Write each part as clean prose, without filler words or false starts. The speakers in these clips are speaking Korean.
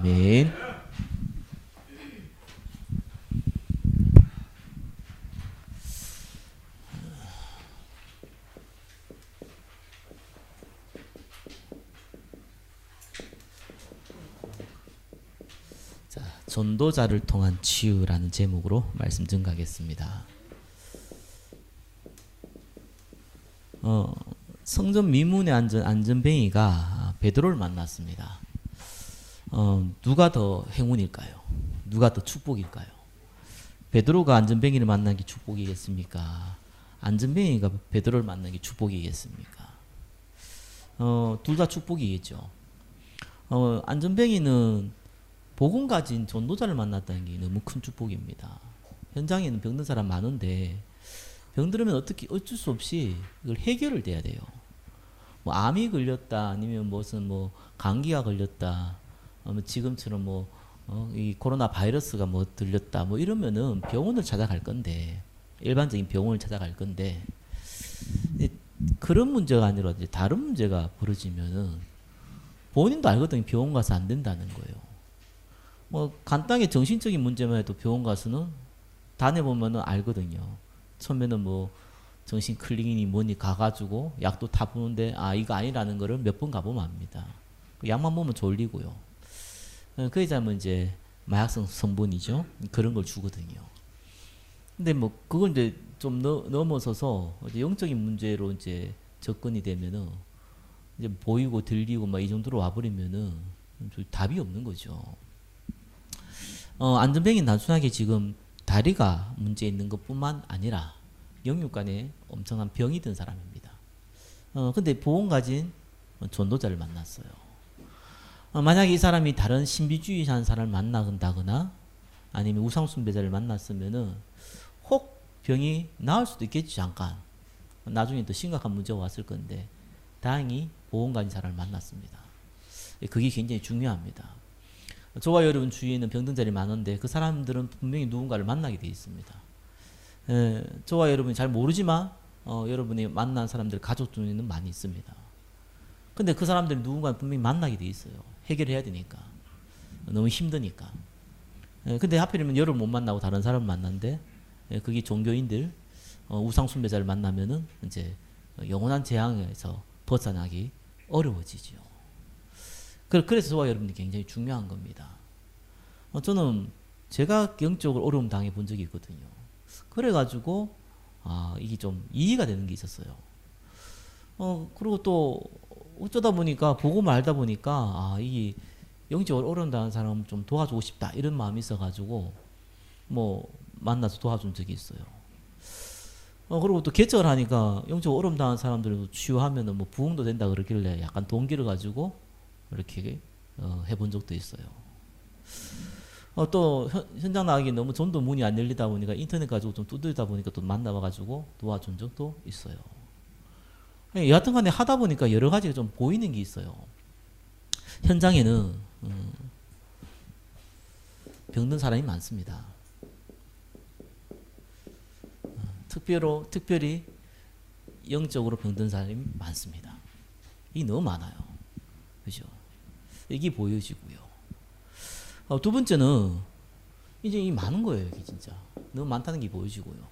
아멘. 자, 전도자를 통한 치유라는 제목으로 말씀 증가하겠습니다. 성전 미문에 앉은 안전뱅이가 베드로를 만났습니다. 누가 더 행운일까요? 누가 더 축복일까요? 베드로가 안전뱅이를 만난 게 축복이겠습니까? 안전뱅이가 베드로를 만난 게 축복이겠습니까? 둘 다 축복이겠죠. 안전뱅이는 복음 가진 전도자를 만났다는 게 너무 큰 축복입니다. 현장에는 병든 사람 많은데 병들으면 어쩔 수 없이 이걸 해결을 돼야 돼요. 뭐 암이 걸렸다, 아니면 무슨 뭐 감기가 걸렸다, 지금처럼 이 코로나 바이러스가 뭐 들렸다, 뭐 이러면은 병원을 찾아갈 건데, 일반적인 병원을 찾아갈 건데, 그런 문제가 아니라 이제 다른 문제가 벌어지면은 본인도 알거든요. 병원 가서 안 된다는 거예요. 뭐 간단하게 정신적인 문제만 해도 병원 가서는 다녀보면은 알거든요. 처음에는 뭐 정신 클리닉이 뭐니 가가지고 약도 다 부는데 이거 아니라는 거를 몇 번 가보면 압니다. 약만 먹으면 졸리고요. 그 이자면 이제 마약성 성분이죠. 그런 걸 주거든요. 근데 뭐 그걸 이제 좀 넘어서서 이제 영적인 문제로 이제 접근이 되면은 이제 보이고 들리고 막 이 정도로 와버리면은 답이 없는 거죠. 안전뱅이 단순하게 지금 다리가 문제 있는 것뿐만 아니라 영육간에 엄청난 병이 든 사람입니다. 근데 보험 가진 전도자를 만났어요. 만약에 이 사람이 다른 신비주의한 사람을 만나거나 아니면 우상숭배자를 만났으면은 혹 병이 나을 수도 있겠지. 잠깐 나중에 더 심각한 문제가 왔을 건데 다행히 보험 가진 사람을 만났습니다. 그게 굉장히 중요합니다. 저와 여러분 주위에는 병든 자들이 많은데 그 사람들은 분명히 누군가를 만나게 되어 있습니다. 저와 여러분이 잘 모르지만 여러분이 만난 사람들 가족 중에는 많이 있습니다. 근데 그 사람들이 누군가 분명히 만나게 되어 있어요. 해결해야 되니까. 너무 힘드니까. 근데 하필이면 여러분 못 만나고 다른 사람을 만난데 그게 종교인들 우상숭배자를 만나면은 이제 영원한 재앙에서 벗어나기 어려워지죠. 그래서 저와 여러분이 굉장히 중요한 겁니다. 저는 제가 영적으로 어려움 당해 본 적이 있거든요. 그래가지고 이게 좀 이해가 되는 게 있었어요. 그리고 또 어쩌다 보니까 복음을 알다 보니까 이게 영적으로 어려움 당하는 사람 좀 도와주고 싶다 이런 마음이 있어가지고 뭐 만나서 도와준 적이 있어요. 그리고 또 개척을 하니까 영적으로 어려움 당하는 사람들 치유하면은 뭐 부흥도 된다 그러길래 약간 동기를 가지고 이렇게 해본 적도 있어요. 또 현장 나가기 너무 전도 문이 안 열리다 보니까 인터넷 가지고 좀 두드리다 보니까 또 만나봐가지고 도와준 적도 있어요. 여하튼 간에 하다 보니까 여러 가지가 좀 보이는 게 있어요. 현장에는 병든 사람이 많습니다. 특별히 영적으로 병든 사람이 많습니다. 이게 너무 많아요. 그죠? 이게 보여지고요. 두 번째는 이제 이 많은 거예요. 이게 진짜 너무 많다는 게 보여지고요.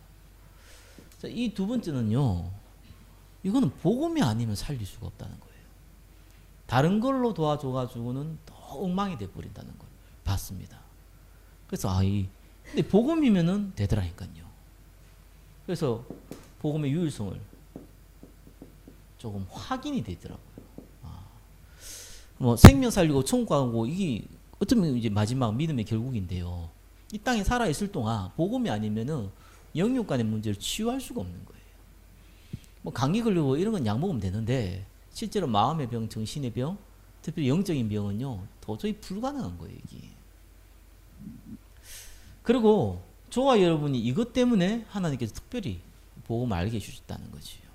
이 두 번째는요. 이거는 복음이 아니면 살릴 수가 없다는 거예요. 다른 걸로 도와줘가지고는 더 엉망이 돼버린다는 걸 봤습니다. 그래서 근데 복음이면은 되더라니까요. 그래서 복음의 유일성을 조금 확인이 되더라고요. 뭐 생명 살리고 천국 가고 이게 어쩌면 이제 마지막 믿음의 결국인데요. 이 땅에 살아 있을 동안 복음이 아니면은 영육 간의 문제를 치유할 수가 없는 거예요. 뭐 감기 걸리고 이런 건 약 먹으면 되는데 실제로 마음의 병, 정신의 병, 특별히 영적인 병은요 도저히 불가능한 거예요 이게. 그리고 저와 여러분이 이것 때문에 하나님께서 특별히 복음을 알게 해주셨다는 거지요.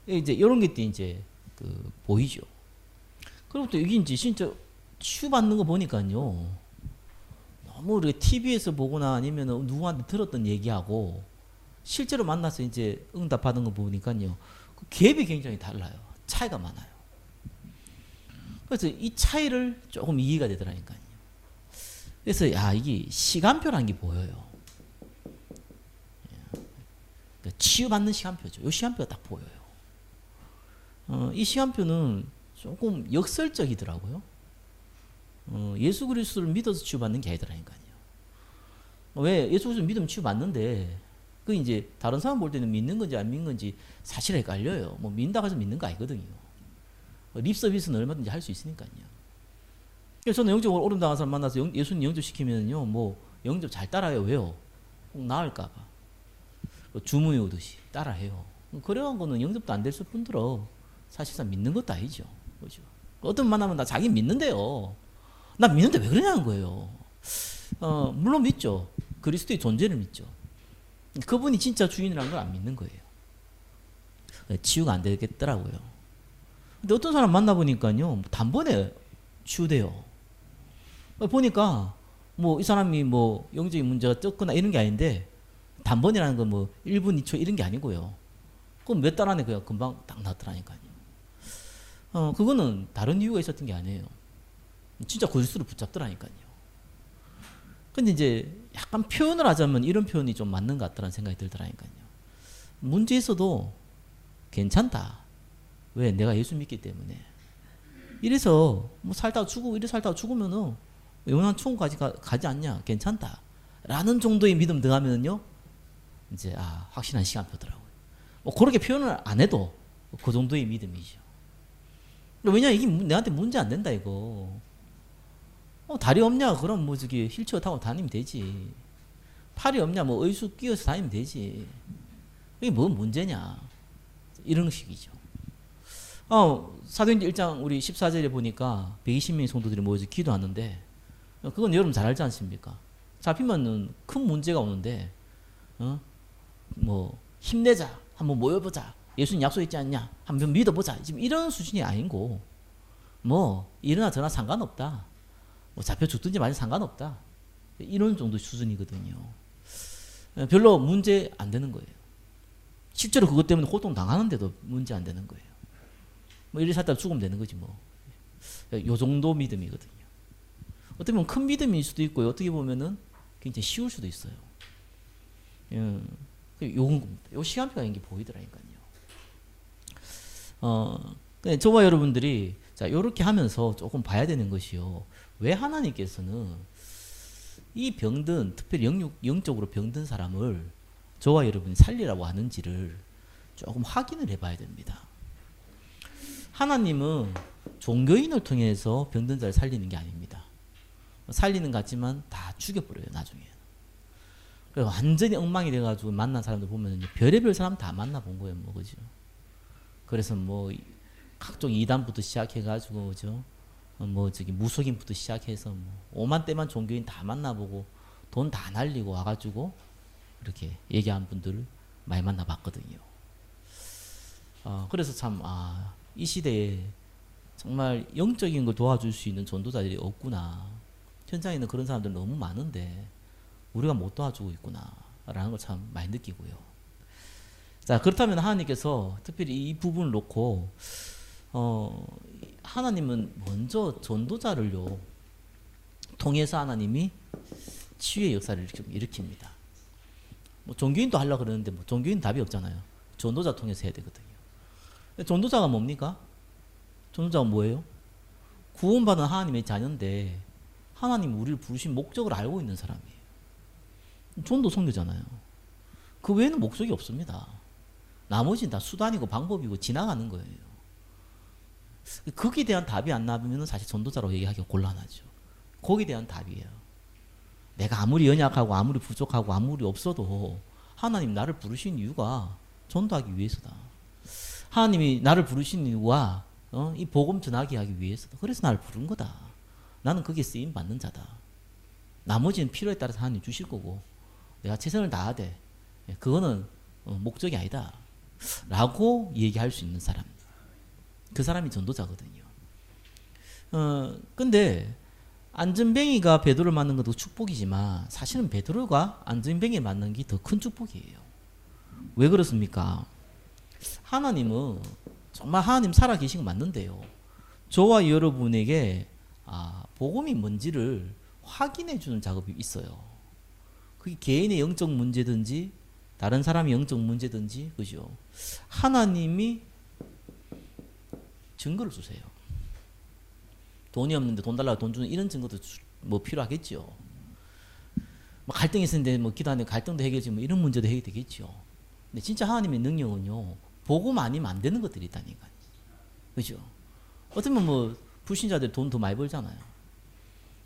이제 이런 게 이제 보이죠. 그리고 또 이게 이제 진짜 치유받는 거 보니까요. 너무 우리가 TV에서 보거나 아니면 누구한테 들었던 얘기하고 실제로 만나서 이제 응답받은 거 보니까요. 그 갭이 굉장히 달라요. 차이가 많아요. 그래서 이 차이를 조금 이해가 되더라니까요. 그래서 야, 이게 시간표라는 게 보여요. 그러니까 치유받는 시간표죠. 이 시간표가 딱 보여요. 이 시간표는 조금 역설적이더라고요. 예수 그리스도를 믿어서 치유받는 게 아니더라니까요. 왜 예수 그리스도 믿으면 치유받는데 그 이제 다른 사람 볼 때는 믿는 건지 안 믿는 건지 사실 헷갈려요. 뭐 믿는다고 해서 믿는 거 아니거든요. 립 서비스는 얼마든지 할 수 있으니까요. 그래서 저는 영적으로 오른당한 사람 만나서 예수님 영접 시키면요, 뭐 영접 잘 따라해요. 왜요? 꼭 나을까봐. 주문이 오듯이 따라해요. 그래간 거는 영접도 안 됐을 뿐더러 사실상 믿는 것도 아니죠. 그죠? 어떤 분 만나면 나 자기 믿는데요. 나 믿는데 왜 그러냐는 거예요. 물론 믿죠. 그리스도의 존재를 믿죠. 그분이 진짜 주인이라는 걸 안 믿는 거예요. 치유가 안 되겠더라고요. 근데 어떤 사람 만나보니까요, 단번에 치유돼요. 보니까 뭐 이 사람이 뭐 영적인 문제가 적거나 이런 게 아닌데 단번이라는 건 뭐 1분 2초 이런 게 아니고요. 그럼 몇 달 안에 그냥 금방 딱 나더라니까요. 그거는 다른 이유가 있었던 게 아니에요. 진짜 그리스도를 붙잡더라니까요. 근데 이제 약간 표현을 하자면 이런 표현이 좀 맞는 것 같다는 생각이 들더라니까요. 문제 있어도 괜찮다. 왜? 내가 예수 믿기 때문에. 이래서 뭐 살다가 죽고 이래 살다가 죽으면은 영원한 천국까지 가지 않냐? 괜찮다. 라는 정도의 믿음 들어가면은요, 이제 확실한 시간표더라고요. 뭐 그렇게 표현을 안 해도 그 정도의 믿음이죠. 왜냐, 이게 내한테 문제 안 된다 이거. 다리 없냐? 그럼 뭐 저기 휠체어 타고 다니면 되지. 팔이 없냐? 뭐 의수 끼워서 다니면 되지. 이게 뭐 문제냐? 이런 식이죠. 사도행전 1장 우리 14절에 보니까 120명의 성도들이 모여서 기도하는데, 그건 여러분 잘 알지 않습니까? 잡히면은 큰 문제가 오는데, 뭐 힘내자, 한번 모여보자, 예수님 약속했지 않냐, 한번 믿어보자, 지금 이런 수준이 아니고, 뭐 이러나 저러나 상관없다, 뭐 잡혀 죽든지 말든 상관없다, 이런 정도 수준이거든요. 별로 문제 안 되는 거예요. 실제로 그것 때문에 고통 당하는데도 문제 안 되는 거예요. 뭐 이리 살다 죽으면 되는 거지 뭐. 요 정도 믿음이거든요. 어떻게 보면 큰 믿음일 수도 있고요. 어떻게 보면은 굉장히 쉬울 수도 있어요. 요 시간표가 이게 보이더라니까요. 저와 여러분들이 자 요렇게 하면서 조금 봐야 되는 것이요. 왜 하나님께서는 이 병든, 특별히 영적으로 병든 사람을 저와 여러분이 살리라고 하는지를 조금 확인을 해봐야 됩니다. 하나님은 종교인을 통해서 병든 자를 살리는 게 아닙니다. 살리는 것 같지만 다 죽여버려요, 나중에. 완전히 엉망이 돼가지고 만난 사람들 보면 별의별 사람 다 만나본 거예요, 뭐, 그죠? 그래서 뭐, 각종 이단부터 시작해가지고, 그죠? 뭐, 무속인부터 시작해서 뭐, 오만때만 종교인 다 만나보고, 돈 다 날리고 와가지고, 이렇게 얘기한 분들을 많이 만나봤거든요. 그래서 참, 이 시대에 정말 영적인 걸 도와줄 수 있는 전도자들이 없구나. 현장에는 그런 사람들 너무 많은데 우리가 못 도와주고 있구나 라는 걸 참 많이 느끼고요. 자, 그렇다면 하나님께서 특별히 이 부분을 놓고 하나님은 먼저 전도자를요 통해서 하나님이 치유의 역사를 일으킵니다. 뭐 종교인도 하려고 그러는데 뭐 종교인 답이 없잖아요. 전도자 통해서 해야 되거든요. 전도자가 뭡니까? 전도자가 뭐예요? 구원받은 하나님의 자녀인데 하나님 우리를 부르신 목적을 알고 있는 사람이에요. 전도 선교잖아요. 그 외에는 목적이 없습니다. 나머지는 다 수단이고 방법이고 지나가는 거예요. 거기에 대한 답이 안 나오면 사실 전도자로 얘기하기가 곤란하죠. 거기에 대한 답이에요. 내가 아무리 연약하고 아무리 부족하고 아무리 없어도 하나님 나를 부르신 이유가 전도하기 위해서다. 하나님이 나를 부르신 이유가 이 복음 전하게 하기 위해서다. 그래서 나를 부른 거다. 나는 거기에 쓰임 받는 자다. 나머지는 필요에 따라서 하나님 주실 거고 내가 최선을 다하되 그거는 목적이 아니다 라고 얘기할 수 있는 사람, 그 사람이 전도자거든요. 근데 안전뱅이가 베드로를 만난 것도 축복이지만 사실은 베드로가 안전뱅이에 만난 게 더 큰 축복이에요. 왜 그렇습니까? 하나님은 정말 하나님 살아계신 거 맞는데요, 저와 여러분에게 복음이 뭔지를 확인해 주는 작업이 있어요. 그게 개인의 영적 문제든지 다른 사람의 영적 문제든지 그죠? 하나님이 증거를 주세요. 돈이 없는데 돈 달라고 돈 주는 이런 증거도 뭐 필요하겠죠. 뭐 갈등이 있었는데 뭐 기도하는데 갈등도 해결되지 뭐 이런 문제도 해결되겠죠. 근데 진짜 하나님의 능력은요, 복음 아니면 안 되는 것들이 있다니까요. 그죠? 어쩌면 뭐 불신자들 돈 더 많이 벌잖아요.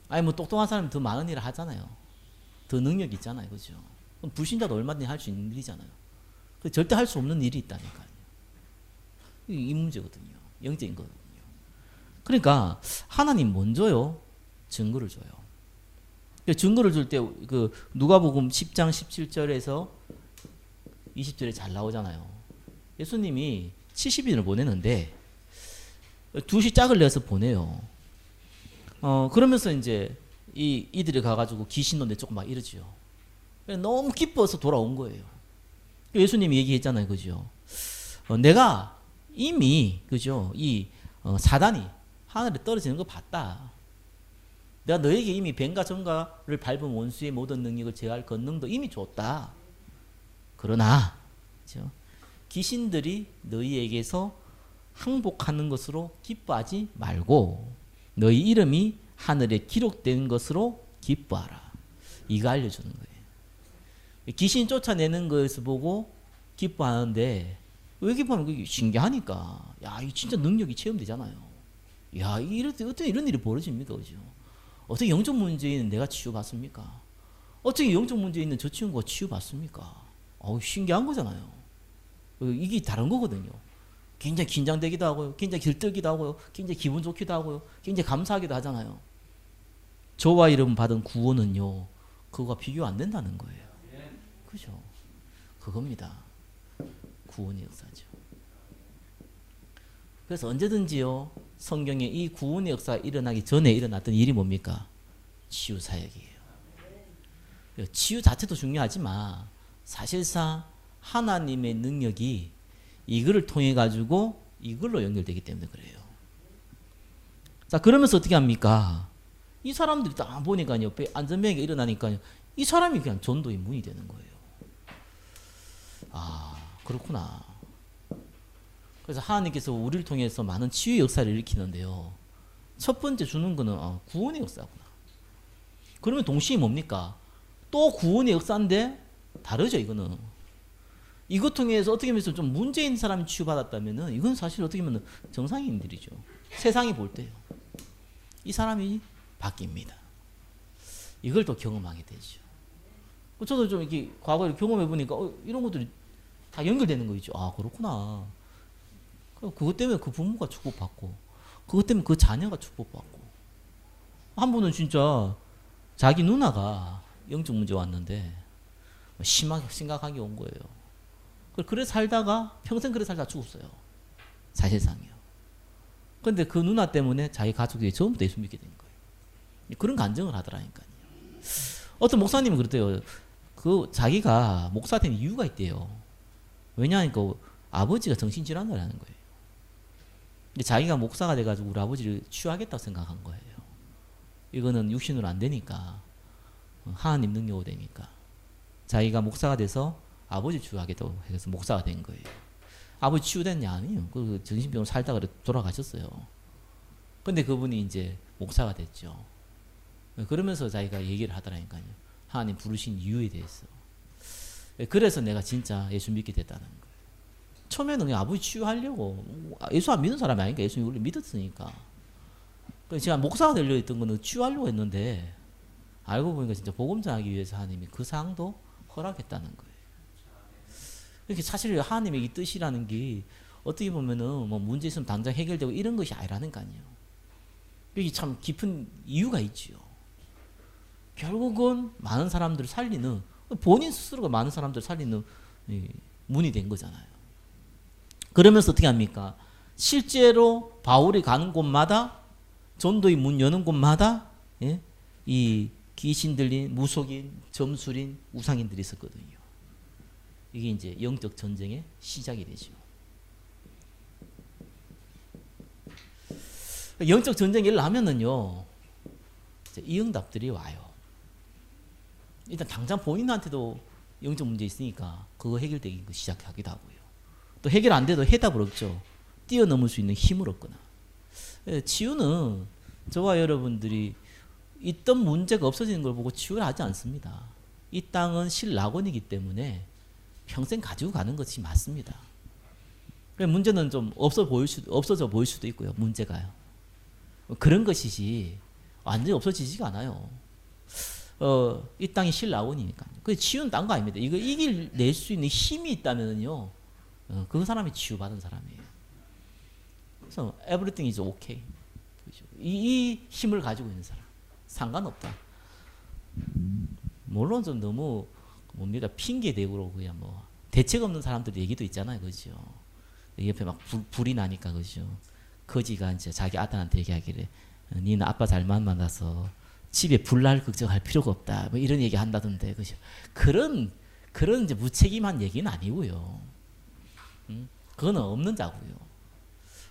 아니 뭐 똑똑한 사람이 더 많은 일을 하잖아요. 더 능력이 있잖아요. 그죠? 그럼 불신자도 얼마든지 할 수 있는 일이잖아요. 절대 할 수 없는 일이 있다니까요. 이 문제거든요. 영적인 거거든요. 그러니까 하나님 먼저요, 증거를 줘요. 증거를 줄 때 그 누가복음 10장 17절에서 20절에 잘 나오잖아요. 예수님이 70인을 보내는데 두시 짝을 내서 보내요. 그러면서 이제 이들이 가가지고 귀신도 내쫓고 막 이러지요. 너무 기뻐서 돌아온 거예요. 예수님이 얘기했잖아요, 그죠? 내가 이미 그죠? 이 사단이 하늘에 떨어지는 거 봤다. 내가 너에게 이미 뱀과 전과를 밟은 원수의 모든 능력을 제어할 권능도 이미 줬다. 그러나 그죠? 귀신들이 너희에게서 항복하는 것으로 기뻐하지 말고 너희 이름이 하늘에 기록된 것으로 기뻐하라. 이거 알려주는 거예요. 귀신 쫓아내는 것을 보고 기뻐하는데 왜 기뻐하면 그게 신기하니까. 야, 이 진짜 능력이 체험되잖아요. 야, 어떻게 이런 일이 벌어집니까, 그죠? 어떻게 영적 문제에 있는 내가 치유받습니까? 어떻게 영적 문제에 있는 저 친구가 치유받습니까? 신기한 거잖아요. 이게 다른 거거든요. 굉장히 긴장되기도 하고요. 굉장히 들뜨기도 하고요. 굉장히 기분 좋기도 하고요. 굉장히 감사하기도 하잖아요. 저와 이름 받은 구원은요, 그거가 비교 안 된다는 거예요. 그죠? 그겁니다. 구원의 역사죠. 그래서 언제든지요, 성경에 이 구원의 역사가 일어나기 전에 일어났던 일이 뭡니까? 치유 사역이에요. 치유 자체도 중요하지만 사실상 하나님의 능력이 이거를 통해 가지고 이걸로 연결되기 때문에 그래요. 자, 그러면서 어떻게 합니까? 이 사람들이 딱 보니까 옆에 안전병이 일어나니까 이 사람이 그냥 전도의 문이 되는 거예요. 그렇구나. 그래서 하나님께서 우리를 통해서 많은 치유의 역사를 일으키는데요. 첫 번째 주는 거는 구원의 역사구나. 그러면 동시에 뭡니까? 또 구원의 역사인데 다르죠, 이거는. 이것 통해서 어떻게 보면 좀 문제 있는 사람이 치유받았다면은 이건 사실 어떻게 보면 정상인들이죠. 세상이 볼 때요. 이 사람이 바뀝니다. 이걸 또 경험하게 되죠. 저도 좀 이렇게 과거에 경험해 보니까 이런 것들이 다 연결되는 거 있죠. 그렇구나. 그것 때문에 그 부모가 축복받고, 그것 때문에 그 자녀가 축복받고. 한 분은 진짜 자기 누나가 영적 문제 왔는데 심각하게 온 거예요. 그래 살다가 평생 그래 살다 죽었어요. 사실상이요. 그런데 그 누나 때문에 자기 가족들이 전부 다 예수 믿게 된 거예요. 그런 간증을 하더라니까요. 어떤 목사님은 그랬대요. 자기가 목사 된 이유가 있대요. 왜냐하니까 아버지가 정신질환을 하는 거예요. 근데 자기가 목사가 돼가지고 우리 아버지를 치유하겠다고 생각한 거예요. 이거는 육신으로 안 되니까, 하나님 능력으로 되니까. 자기가 목사가 돼서 아버지 치유하겠다고 해서 목사가 된 거예요. 아버지 치유됐냐? 아니요. 그 정신병으로 살다가 돌아가셨어요. 근데 그분이 이제 목사가 됐죠. 그러면서 자기가 얘기를 하더라니까요. 하나님 부르신 이유에 대해서. 그래서 내가 진짜 예수 믿게 됐다는 거예요. 처음에는 그냥 아버지 치유하려고, 예수 안 믿는 사람이 아니니까 예수 원래 믿었으니까. 제가 목사가 되려고 했던 거는 치유하려고 했는데 알고 보니까 진짜 복음 전하기 위해서 하나님이 그 상황도 허락했다는 거예요. 이렇게 사실 하나님의 이 뜻이라는 게 어떻게 보면은 뭐 문제 있으면 당장 해결되고 이런 것이 아니라니까요. 여기 참 깊은 이유가 있지요. 결국은 많은 사람들을 살리는, 본인 스스로가 많은 사람들을 살리는 문이 된 거잖아요. 그러면서 어떻게 합니까? 실제로 바울이 가는 곳마다, 전도의 문 여는 곳마다 이 귀신 들린 무속인, 점술인, 우상인들이 있었거든요. 이게 이제 영적 전쟁의 시작이 되죠. 영적 전쟁이 일어나면은요, 이 응답들이 와요. 일단 당장 본인한테도 영적 문제 있으니까 그거 해결되기 시작하기도 하고요. 또 해결 안 돼도 해답을 없죠. 뛰어넘을 수 있는 힘을 얻거나. 치유는 저와 여러분들이 있던 문제가 없어지는 걸 보고 치유를 하지 않습니다. 이 땅은 신락원이기 때문에 평생 가지고 가는 것이 맞습니다. 문제는 좀 없어져 보일 수도 있고요. 문제가요. 그런 것이지 완전히 없어지지가 않아요. 이 땅이 신락원이니까요. 그 치유는 딴 거 아닙니다. 이거 이겨낼 수 있는 힘이 있다면요, 그 사람이 치유받은 사람이에요. 그래서 everything is okay. 이 힘을 가지고 있는 사람 상관없다. 물론 좀 너무 뭡니까 핑계 대고 그냥 뭐 대책 없는 사람들 얘기도 있잖아요, 그죠? 옆에 막 불이 나니까 그죠? 거지가 이제 자기 아들한테 얘기하기를 니는 아빠 잘만 만나서 집에 불날 걱정할 필요가 없다. 뭐 이런 얘기 한다던데 그죠? 그런 이제 무책임한 얘기는 아니고요. 그거는 없는 자고요.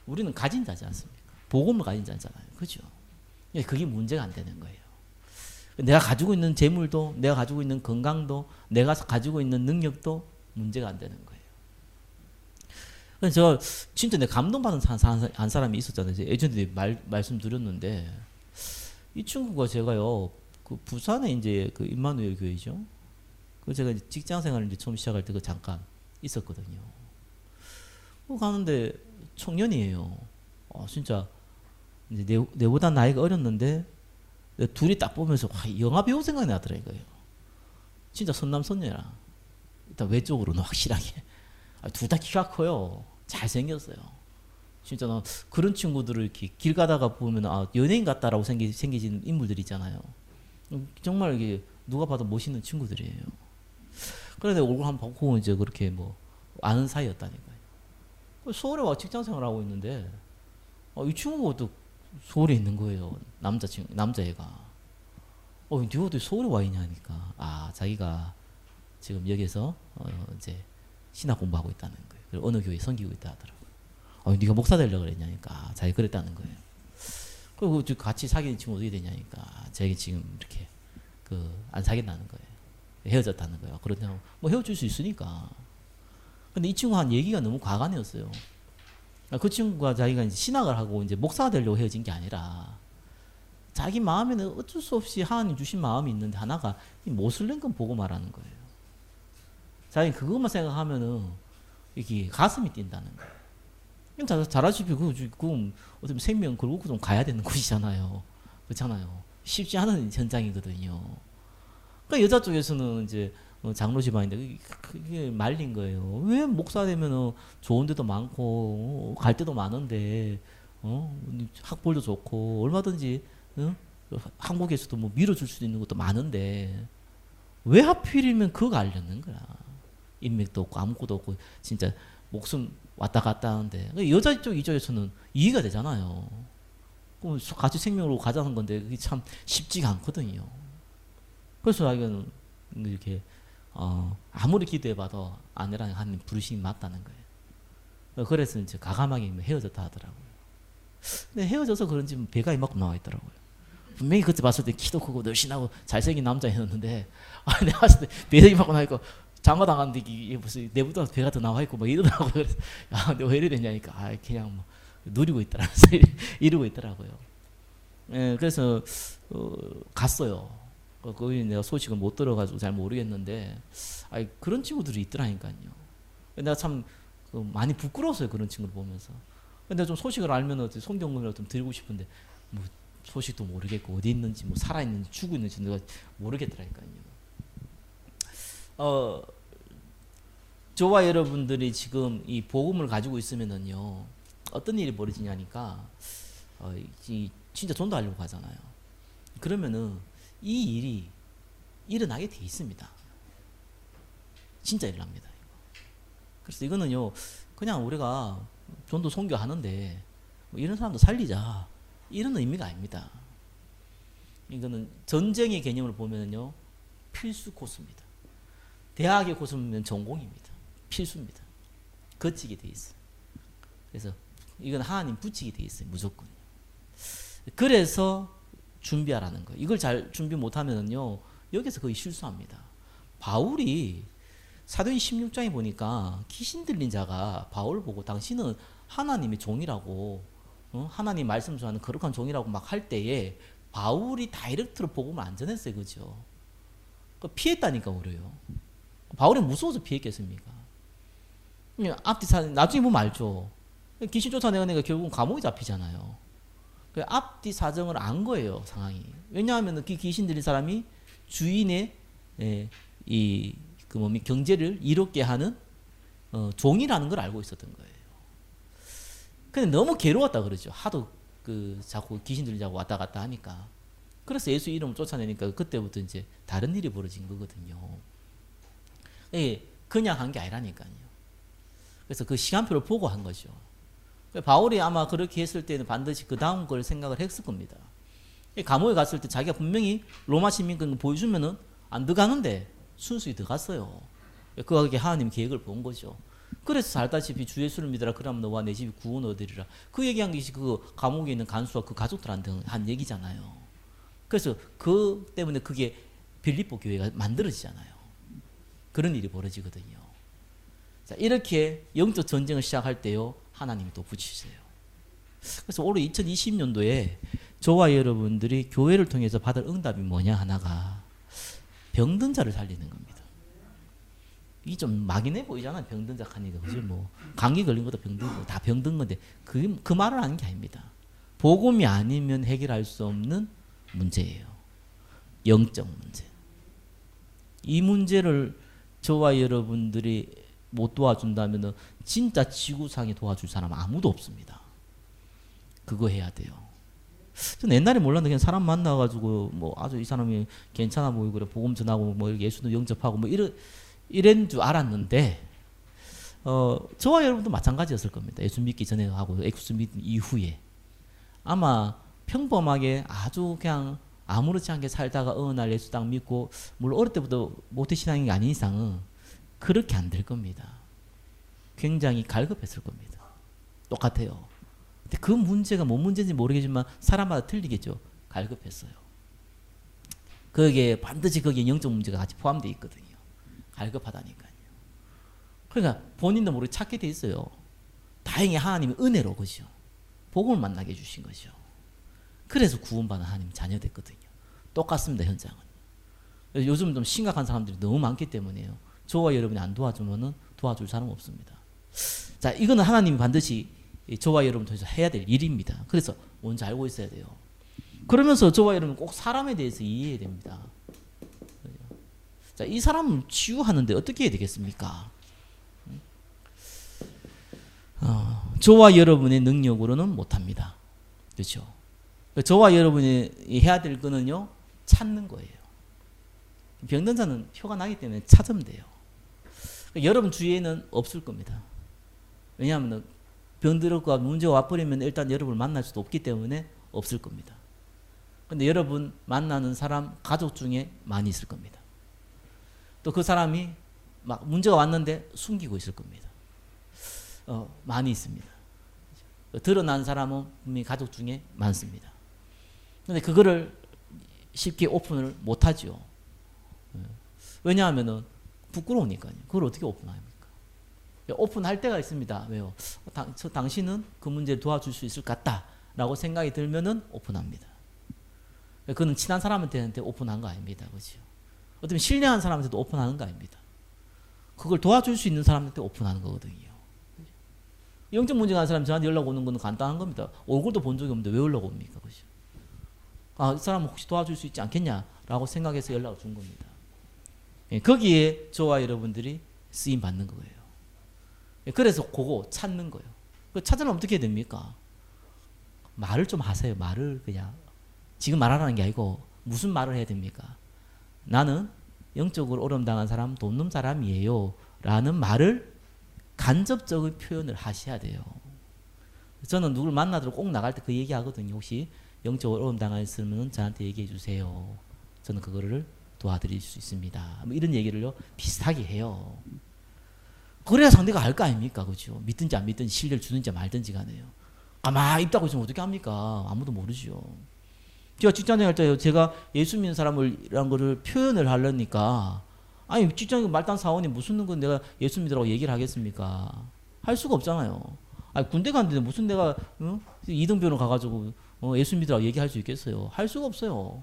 우리는 가진 자지 않습니까? 복음을 가진 자잖아요, 그죠? 그게 문제가 안 되는 거예요. 내가 가지고 있는 재물도, 내가 가지고 있는 건강도, 내가 가지고 있는 능력도 문제가 안 되는 거예요. 그래서 저 진짜 내 감동받은 한 사람이 있었잖아요. 예전에 말씀드렸는데 이 친구가 제가요, 그 부산에 이제 그 임마누엘 교회죠. 그 제가 직장 생활을 이제 처음 시작할 때 그 잠깐 있었거든요. 가는데 청년이에요. 진짜 이제 내보다 나이가 어렸는데 둘이 딱 보면서 영화 배우 생각이 나더라 이거예요. 진짜 선남선녀라. 일단 외적으로는 확실하게 둘 다 키가 커요. 잘생겼어요. 진짜 나 그런 친구들을 이렇게 길 가다가 보면 연예인 같다라고 생기는 인물들 있잖아요. 정말 이게 누가 봐도 멋있는 친구들이에요. 그런데 얼굴 한번 보고 이제 그렇게 뭐 아는 사이였다니까요. 서울에 와 직장 생활하고 있는데 이 친구가 또 서울에 있는 거예요. 남자애가. 네가 어디 서울에 와 있냐니까. 자기가 지금 여기서 이제 신학 공부하고 있다는 거예요. 그리고 어느 교회 섬기고 있다 하더라고요. 네가 목사 되려고 그랬냐니까. 자기 그랬다는 거예요. 그리고 같이 사귀는 친구 어떻게 되냐니까. 자기 지금 이렇게 안 사귄다는 거예요. 헤어졌다는 거예요. 그러냐고 뭐 헤어질 수 있으니까. 근데 이 친구 한 얘기가 너무 과간이었어요. 그 친구가 자기가 이제 신학을 하고 이제 목사가 되려고 헤어진 게 아니라 자기 마음에는 어쩔 수 없이 하나님 주신 마음이 있는데 하나가 이 모슬렘권 보고 말하는 거예요. 자기 그것만 생각하면은 이게 가슴이 뛴다는 거예요. 잘하시피 그건 어떻게 생명 걸고 좀 가야 되는 곳이잖아요. 그렇잖아요. 쉽지 않은 현장이거든요. 그러니까 여자 쪽에서는 이제 장로 집안인데 그게 말린 거예요. 왜 목사 되면 좋은 데도 많고 갈 데도 많은데 학벌도 좋고 얼마든지 한국에서도 뭐 밀어줄 수도 있는 것도 많은데 왜 하필이면 그거 알려는 거야. 인맥도 없고 아무것도 없고 진짜 목숨 왔다 갔다 하는데 여자 쪽 이쪽에서는 이해가 되잖아요. 그럼 같이 생명으로 가자는 건데 그게 참 쉽지가 않거든요. 그래서 자기는 이렇게 아무리 기도해봐도 아내랑 하는 부르심이 맞다는 거예요. 그래서 이제 과감하게 헤어졌다 하더라고요. 근데 헤어져서 그런지 배가 이만큼 나와 있더라고요. 분명히 그때 봤을 때 키도 크고 늘씬하고 잘생긴 남자였는데 내가 봤을 때 배가 이만큼 나니까 장가 당하는데 이게 무슨 내보다 배가 더 나와 있고 막 이러더라고요. 그래서 내가 왜 이래 됐냐니까 그냥 뭐 누리고 있더라면서 이러고 있더라고요. 그래서 갔어요. 거기 내가 소식을 못 들어가지고 잘 모르겠는데 그런 친구들이 있더라니까요. 내가 참 많이 부끄러웠어요. 그런 친구를 보면서. 근데 좀 소식을 알면 성경을 좀 드리고 싶은데 뭐 소식도 모르겠고 어디 있는지 뭐 살아있는지 죽고 있는지 내가 모르겠더라니까요. 저와 여러분들이 지금 이 복음을 가지고 있으면은요 어떤 일이 벌어지냐니까 진짜 전도하려고 하잖아요. 그러면은 이 일이 일어나게 돼 있습니다. 진짜 일어납니다. 그래서 이거는요 그냥 우리가 전도 선교하는데 뭐 이런 사람도 살리자 이런 의미가 아닙니다. 이거는 전쟁의 개념을 보면요 필수 코스입니다. 대학의 코스면 전공입니다. 필수입니다. 거치게 돼 있어요. 그래서 이건 하나님 붙이게 돼 있어요. 무조건. 그래서 준비하라는 거예요. 이걸 잘 준비 못하면은요, 여기서 거의 실수합니다. 바울이 사도행 16장에 보니까 귀신 들린 자가 바울을 보고 당신은 하나님의 종이라고, 하나님 말씀 전하는 거룩한 종이라고 막 할 때에 바울이 다이렉트로 복음을 안 전했어요. 그죠? 피했다니까 그래요. 바울이 무서워서 피했겠습니까? 앞뒤 나중에 보면 알죠. 귀신 쫓아내는 애가 결국은 감옥에 잡히잖아요. 앞뒤 사정을 안 거예요, 상황이. 왜냐하면 그 귀신 들린 사람이 주인의 경제를 이롭게 하는 종이라는 걸 알고 있었던 거예요. 근데 너무 괴로웠다 그러죠. 하도 자꾸 귀신 들리자고 왔다 갔다 하니까. 그래서 예수 이름을 쫓아내니까 그때부터 이제 다른 일이 벌어진 거거든요. 그냥 한 게 아니라니까요. 그래서 그 시간표를 보고 한 거죠. 바울이 아마 그렇게 했을 때는 반드시 그 다음 걸 생각을 했을 겁니다. 감옥에 갔을 때 자기가 분명히 로마 시민권 보여주면은 안 들어가는데 순수히 들어갔어요. 그게 하나님 계획을 본 거죠. 그래서 살다시피 주 예수를 믿으라 그러면 너와 내 집이 구원 얻으리라. 그 얘기한 것이 그 감옥에 있는 간수와 그 가족들한테 한 얘기잖아요. 그래서 그 때문에 그게 빌립보 교회가 만들어지잖아요. 그런 일이 벌어지거든요. 자, 이렇게 영적 전쟁을 시작할 때요, 하나님이 또 붙이세요. 그래서 올해 2020년도에 저와 여러분들이 교회를 통해서 받을 응답이 뭐냐 하나가 병든 자를 살리는 겁니다. 이게 좀 막연해 보이잖아요. 병든 자 하니까. 그죠? 뭐 감기 걸린 것도 병든 거 다 병든 건데 그 말을 하는 게 아닙니다. 복음이 아니면 해결할 수 없는 문제예요. 영적 문제. 이 문제를 저와 여러분들이 못 도와준다면 진짜 지구상에 도와줄 사람 아무도 없습니다. 그거 해야 돼요. 저는 옛날에 몰랐는데 그냥 사람 만나가지고 뭐 아주 이 사람이 괜찮아 보이고 그래 복음 전하고 뭐 예수도 영접하고 뭐 이런 줄 알았는데 저와 여러분도 마찬가지였을 겁니다. 예수 믿기 전에 하고 예수 믿 이후에 아마 평범하게 아주 그냥 아무렇지 않게 살다가 어느 날 예수 딱 믿고 물론 어릴 때부터 모태신앙이 아닌 이상은 그렇게 안 될 겁니다. 굉장히 갈급했을 겁니다. 똑같아요. 근데 그 문제가 뭔 문제인지 모르겠지만 사람마다 틀리겠죠. 갈급했어요. 거기에 반드시 거기에 영적 문제가 같이 포함되어 있거든요. 갈급하다니까요. 그러니까 본인도 모르게 찾게 돼 있어요. 다행히 하나님의 은혜로 그죠. 복음을 만나게 해주신 거죠. 그래서 구원받은 하나님 자녀 됐거든요. 똑같습니다. 현장은. 요즘 좀 심각한 사람들이 너무 많기 때문에요. 저와 여러분이 안 도와주면은 도와줄 사람 없습니다. 자, 이거는 하나님이 반드시 저와 여러분 통해서 해야 될 일입니다. 그래서 먼저 알고 있어야 돼요. 그러면서 저와 여러분 꼭 사람에 대해서 이해해야 됩니다. 자, 이 사람을 치유하는데 어떻게 해야 되겠습니까? 저와 여러분의 능력으로는 못합니다. 그렇죠? 저와 여러분이 해야 될 거는요, 찾는 거예요. 병든 자는 표가 나기 때문에 찾으면 돼요. 여러분 주위에는 없을 겁니다. 왜냐하면 병들었고 문제가 와버리면 일단 여러분을 만날 수도 없기 때문에 없을 겁니다. 근데 여러분 만나는 사람, 가족 중에 많이 있을 겁니다. 또 그 사람이 막 문제가 왔는데 숨기고 있을 겁니다. 많이 있습니다. 드러난 사람은 분명히 가족 중에 많습니다. 근데 그거를 쉽게 오픈을 못하죠. 왜냐하면은 부끄러우니까요. 그걸 어떻게 오픈합니까? 오픈할 때가 있습니다. 왜요? 당신은 그 문제를 도와줄 수 있을 것 같다라고 생각이 들면은 오픈합니다. 그는 친한 사람한테 오픈한 거 아닙니다. 그렇죠? 어쩌면 신뢰한 사람한테도 오픈하는 거 아닙니다. 그걸 도와줄 수 있는 사람한테 오픈하는 거거든요. 영적 문제가 있는 사람이 저한테 연락 오는 건 간단한 겁니다. 얼굴도 본 적이 없는데 왜 연락 옵니까? 그렇죠? 이 사람 혹시 도와줄 수 있지 않겠냐라고 생각해서 연락을 준 겁니다. 거기에 저와 여러분들이 쓰임 받는 거예요. 그래서 그거 찾는 거예요. 찾으려면 어떻게 해야 됩니까? 말을 좀 하세요. 말을 그냥 지금 말하라는 게 아니고 무슨 말을 해야 됩니까? 나는 영적으로 어려움 당한 사람, 돈 없는 사람이에요. 라는 말을 간접적인 표현을 하셔야 돼요. 저는 누굴 만나도록 꼭 나갈 때 그 얘기 하거든요. 혹시 영적으로 어려움 당했으면 저한테 얘기해 주세요. 저는 그거를 도와드릴 수 있습니다. 뭐 이런 얘기를요, 비슷하게 해요. 그래야 상대가 알 거 아닙니까? 그죠? 믿든지 안 믿든지 신뢰를 주든지 말든지 간에요. 가만히 있다고 있으면 어떻게 합니까? 아무도 모르죠. 제가 직장에 할 때 제가 예수 믿는 사람이란 거를 표현을 하려니까 아니 직장에 말단 사원이 무슨 건 내가 예수 믿으라고 얘기를 하겠습니까? 할 수가 없잖아요. 아니 군대 갔는데 무슨 내가 이등병으로 가가지고 예수 믿으라고 얘기할 수 있겠어요? 할 수가 없어요.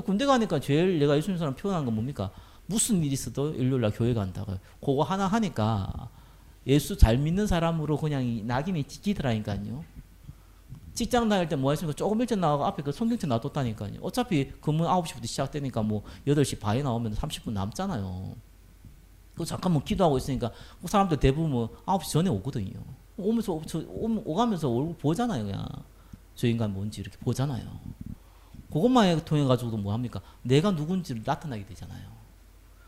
군대 가니까 제일 내가 예수 믿는 사람 표현한 건 뭡니까? 무슨 일이 있어도 일요일날 교회 간다고. 그거 하나 하니까 예수 잘 믿는 사람으로 그냥 낙인이 찍히더라니까요. 직장 다닐 때 뭐 했습니까? 조금 일찍 나가고 앞에 그 성경책 놔뒀다니까요. 어차피 근무 9시부터 시작되니까 뭐 8시 반에 나오면 30분 남잖아요. 그 잠깐 뭐 기도하고 있으니까 그 사람들 대부분 뭐 9시 전에 오거든요. 오가면서 얼굴 보잖아요. 그냥 저 인간 뭔지 이렇게 보잖아요. 그것만 통해 가지고도 뭐 합니까? 내가 누군지를 나타나게 되잖아요.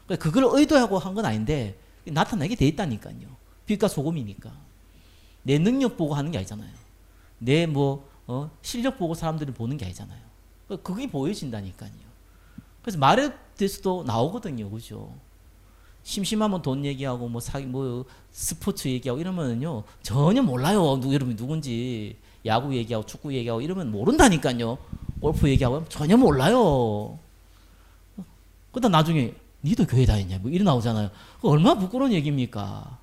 그러니까 그걸 의도하고 한 건 아닌데 나타나게 돼 있다니까요. 빛과 소금이니까. 내 능력 보고 하는 게 아니잖아요. 내 실력 보고 사람들이 보는 게 아니잖아요. 그게 보여진다니까요. 그래서 말에 대해서도 나오거든요. 그죠? 심심하면 돈 얘기하고 스포츠 얘기하고 이러면요. 전혀 몰라요. 여러분이 누군지. 야구 얘기하고 축구 얘기하고 이러면 모른다니까요. 골프 얘기하고 전혀 몰라요. 그러다 나중에 니도 교회 다녔냐 뭐 이런 나오잖아요. 얼마나 부끄러운 얘기입니까?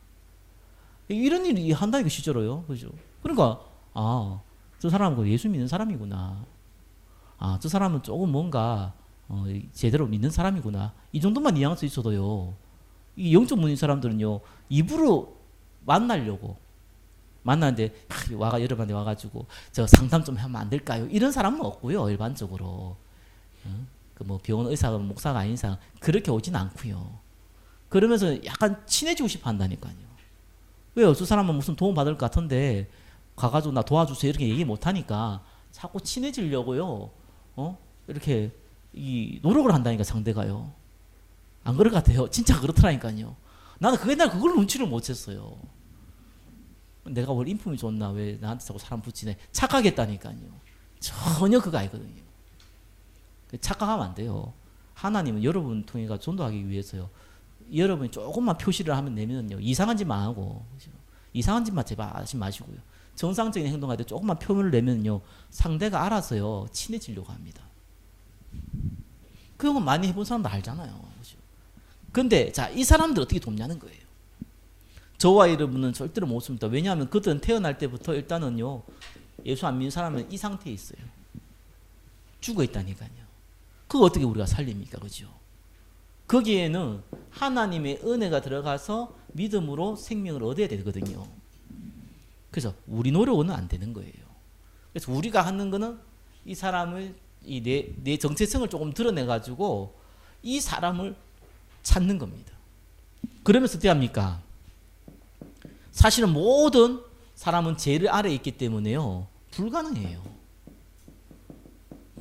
이런 일이 한다니까 실제로요. 그죠? 그러니까 저 사람은 예수 믿는 사람이구나. 저 사람은 조금 뭔가 제대로 믿는 사람이구나. 이 정도만 뉘앙스 있어도요. 이 영적 문인 사람들은요. 입으로 만나려고 만나는데 여러분한테 와가지고 저 상담 좀 하면 안 될까요? 이런 사람은 없고요. 일반적으로 그 병원 의사가 목사가 아닌 이상 그렇게 오진 않고요. 그러면서 약간 친해지고 싶어 한다니까요. 왜요? 저 사람은 무슨 도움 받을 것 같은데 가가지고 나 도와주세요 이렇게 얘기 못 하니까 자꾸 친해지려고요. 이렇게 노력을 한다니까 상대가요. 안 그럴 것 같아요. 진짜 그렇더라니까요. 나는 그걸 눈치를 못 챘어요. 내가 원래 인품이 좋나 왜 나한테 자꾸 사람 붙이네. 착각했다니까요. 전혀 그거 아니거든요. 착각하면 안 돼요. 하나님은 여러분 통해 전도하기 위해서요. 여러분이 조금만 표시를 내면요. 이상한 짓만 하고 이상한 짓만 제발 하지 마시고요. 정상적인 행동할 때 조금만 표현을 내면요. 상대가 알아서요. 친해지려고 합니다. 그거 많이 해본 사람도 알잖아요. 근데 이 사람들 어떻게 돕냐는 거예요. 저와 여러분은 절대로 못 씁니다. 왜냐하면 그들은 태어날 때부터 일단은요. 예수 안 믿는 사람은 이 상태에 있어요. 죽어 있다니까요. 그거 어떻게 우리가 살립니까? 그죠? 거기에는 하나님의 은혜가 들어가서 믿음으로 생명을 얻어야 되거든요. 그래서 우리 노력은 안 되는 거예요. 그래서 우리가 하는 거는 이 사람을 내 정체성을 조금 드러내가지고 이 사람을 찾는 겁니다. 그러면서 어떻게 합니까? 사실은 모든 사람은 죄를 아래에 있기 때문에요. 불가능해요.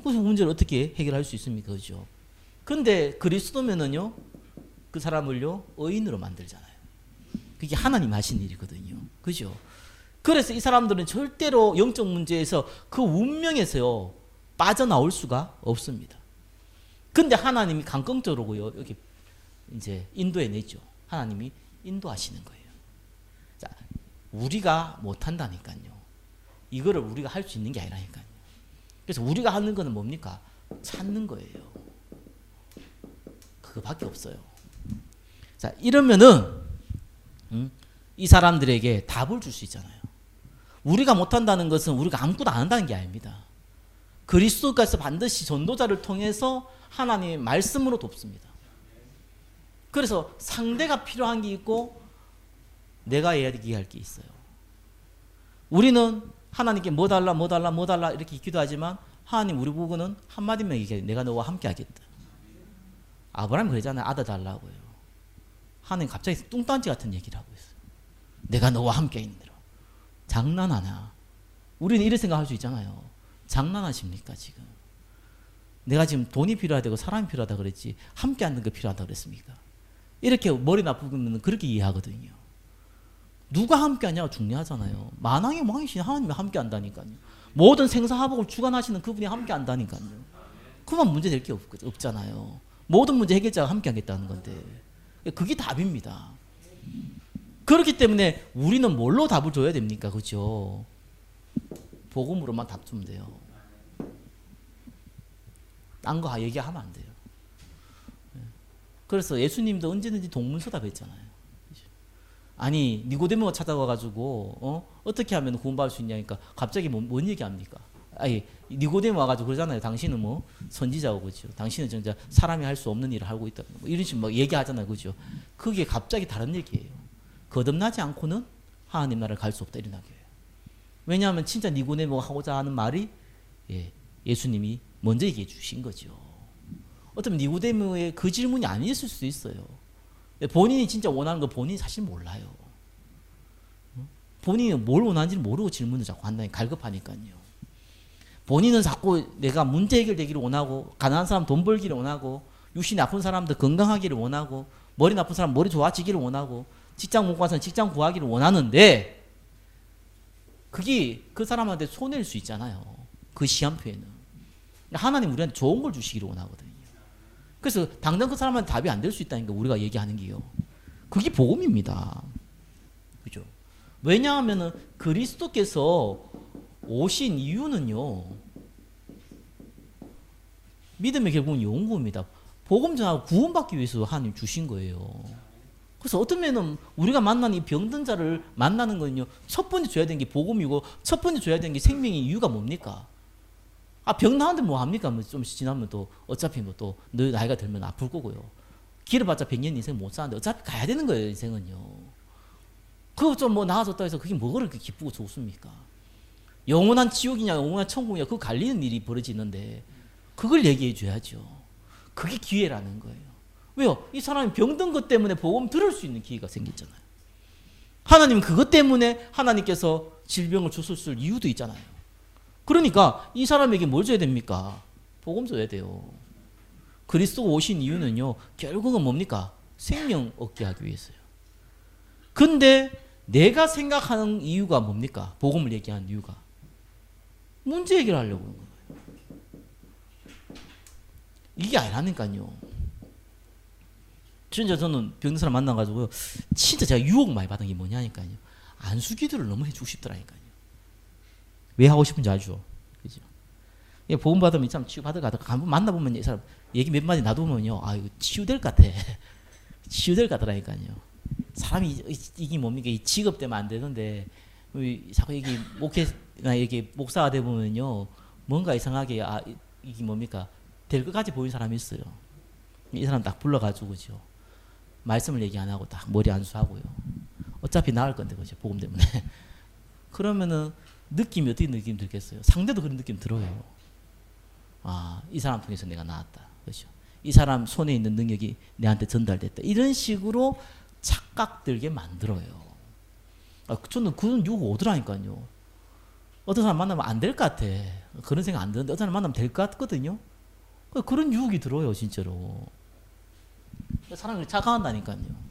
그래서 문제를 어떻게 해결할 수 있습니까? 그죠? 근데 그리스도면은요, 그 사람을요, 의인으로 만들잖아요. 그게 하나님 하신 일이거든요. 그죠? 그래서 이 사람들은 절대로 영적 문제에서 그 운명에서요, 빠져나올 수가 없습니다. 근데 하나님이 강권적으로요, 여기 이제 인도해내죠. 하나님이 인도하시는 거예요. 자, 우리가 못한다니까요. 이거를 우리가 할 수 있는 게 아니라니까요. 그래서 우리가 하는 거는 뭡니까? 찾는 거예요. 그거밖에 없어요. 자, 이러면은 이 사람들에게 답을 줄 수 있잖아요. 우리가 못한다는 것은 우리가 아무것도 안 한다는 게 아닙니다. 그리스도께서 반드시 전도자를 통해서 하나님의 말씀으로 돕습니다. 그래서 상대가 필요한 게 있고 내가 얘기할 게 있어요. 우리는 하나님께 뭐 달라 이렇게 기도하지만 하나님 우리 보고는 한마디만 얘기해요. 내가 너와 함께 하겠다. 아브라함이 그러잖아요. 아들 달라고요. 하나님 갑자기 뚱딴지 같은 얘기를 하고 있어요. 내가 너와 함께 있느라. 장난하나. 우리는 이런 생각할 수 있잖아요. 장난하십니까 지금. 내가 지금 돈이 필요하다고 사람이 필요하다 그랬지 함께 하는 게 필요하다 그랬습니까? 이렇게 머리 나쁘면 그렇게 이해하거든요. 누가 함께 하냐가 중요하잖아요. 만왕의 왕이신 하나님이 함께 한다니까요. 모든 생사화복을 주관하시는 그분이 함께 한다니까요. 그만 문제 될 게 없잖아요. 모든 문제 해결자가 함께 하겠다는 건데 그게 답입니다. 그렇기 때문에 우리는 뭘로 답을 줘야 됩니까? 그죠? 복음으로만 다투면 돼요. 딴 거 얘기하면 안 돼요. 그래서 예수님도 언제든지 동문서답했잖아요. 아니 니고데모가 찾아와가지고 어떻게 하면 구원받을 수 있냐니까 갑자기 뭔 얘기합니까? 아니 니고데모 와가지고 그러잖아요. 당신은 뭐 선지자고 그죠? 당신은 진짜 사람이 할 수 없는 일을 하고 있다. 뭐 이런 식으로 막 얘기하잖아요, 그죠? 그게 갑자기 다른 얘기예요. 거듭나지 않고는 하나님 나라를 갈 수 없다 이런 얘기예요. 왜냐하면 진짜 니고데모가 하고자 하는 말이 예수님이 먼저 얘기해 주신 거죠. 어쩌면 니고데모의 그 질문이 아니었을 수도 있어요. 본인이 진짜 원하는 거 본인이 사실 몰라요. 본인이 뭘 원하는지를 모르고 질문을 자꾸 한다니 갈급하니까요. 본인은 자꾸 내가 문제 해결되기를 원하고 가난한 사람 돈 벌기를 원하고 육신이 아픈 사람들 건강하기를 원하고 머리 나쁜 사람 머리 좋아지기를 원하고 직장 못 가서 직장 구하기를 원하는데 그게 그 사람한테 손해일 수 있잖아요. 그 시한표에는. 하나님 우리한테 좋은 걸 주시기를 원하거든요. 그래서 당장 그 사람한테 답이 안 될 수 있다는 거 우리가 얘기하는 게요. 그게 복음입니다. 그죠? 왜냐하면은 그리스도께서 오신 이유는요. 믿음의 결국은 영구입니다. 복음 전하고 구원받기 위해서 하나님 주신 거예요. 그래서 어떤 면은 우리가 만나는 이 병든 자를 만나는 거는요. 첫 번째 줘야 되는 게 복음이고 첫 번째 줘야 되는 게 생명의 이유가 뭡니까? 병 나는데 뭐 합니까? 뭐 좀 지나면 또 어차피 뭐 또 너 나이가 들면 아플 거고요. 길어봤자 100년 인생 못 사는데 어차피 가야 되는 거예요, 인생은요. 그거 좀 뭐 나아졌다 해서 그게 뭐 그렇게 기쁘고 좋습니까? 영원한 지옥이냐 영원한 천국이냐 그거 갈리는 일이 벌어지는데 그걸 얘기해 줘야죠. 그게 기회라는 거예요. 왜요? 이 사람이 병든 것 때문에 복음 들을 수 있는 기회가 생겼잖아요. 하나님은 그것 때문에 하나님께서 질병을 주셨을 이유도 있잖아요. 그러니까 이 사람에게 뭘 줘야 됩니까? 복음 줘야 돼요. 그리스도가 오신 이유는요. 결국은 뭡니까? 생명 얻게 하기 위해서요. 근데 내가 생각하는 이유가 뭡니까? 복음을 얘기하는 이유가. 문제 해결하려고 하는 거예요. 이게 아니라니까요. 진짜 저는 병든 사람 만나가지고 진짜 제가 유혹 많이 받은 게 뭐냐니까요. 안수기도를 너무 해주고 싶더라니까요. 왜 하고 싶은지 알죠? 그죠? 복음 받으면 참 치유받을 것 같아. 한번 만나보면 이 사람 얘기 몇 마디 놔두면요. 아, 이거 치유될 것 같아. 치유될 것 같더라니까요. 사람이 이게 뭡니까? 이 직업 때문에 안 되는데 자꾸 이게 목회나 이게 목사가 돼 보면요. 뭔가 이상하게 이게 뭡니까? 될 것까지 보이는 사람이 있어요. 이 사람 딱 불러가지고 그죠? 말씀을 얘기 안 하고 딱 머리 안수하고요. 어차피 나을 건데 그죠? 복음 때문에. 그러면은 느낌이 어떻게 느낌 들겠어요? 상대도 그런 느낌 들어요. 이 사람 통해서 내가 나았다. 그렇죠? 이 사람 손에 있는 능력이 내한테 전달됐다. 이런 식으로 착각들게 만들어요. 저는 그런 유혹 오더라니까요. 어떤 사람 만나면 안 될 것 같아. 그런 생각 안 드는데 어떤 사람 만나면 될 것 같거든요. 그런 유혹이 들어요, 진짜로. 사람을 착각한다니까요.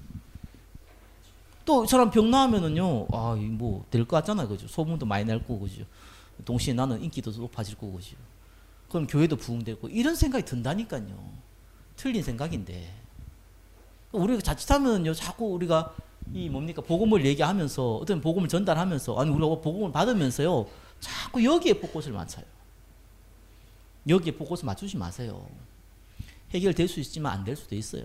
또 사람 병 나으면은요, 뭐 될 것 같잖아요, 그죠? 소문도 많이 날 거고, 그죠? 동시에 나는 인기도 높아질 거고, 그죠? 그럼 교회도 부흥될 거고 이런 생각이 든다니까요. 틀린 생각인데 우리가 자칫하면요, 자꾸 우리가 이 뭡니까 복음을 얘기하면서 어떤 복음을 전달하면서 아니 우리가 복음을 받으면서요, 자꾸 여기에 포커스를 맞춰요. 여기에 포커스 맞추지 마세요. 해결될 수 있지만 안 될 수도 있어요.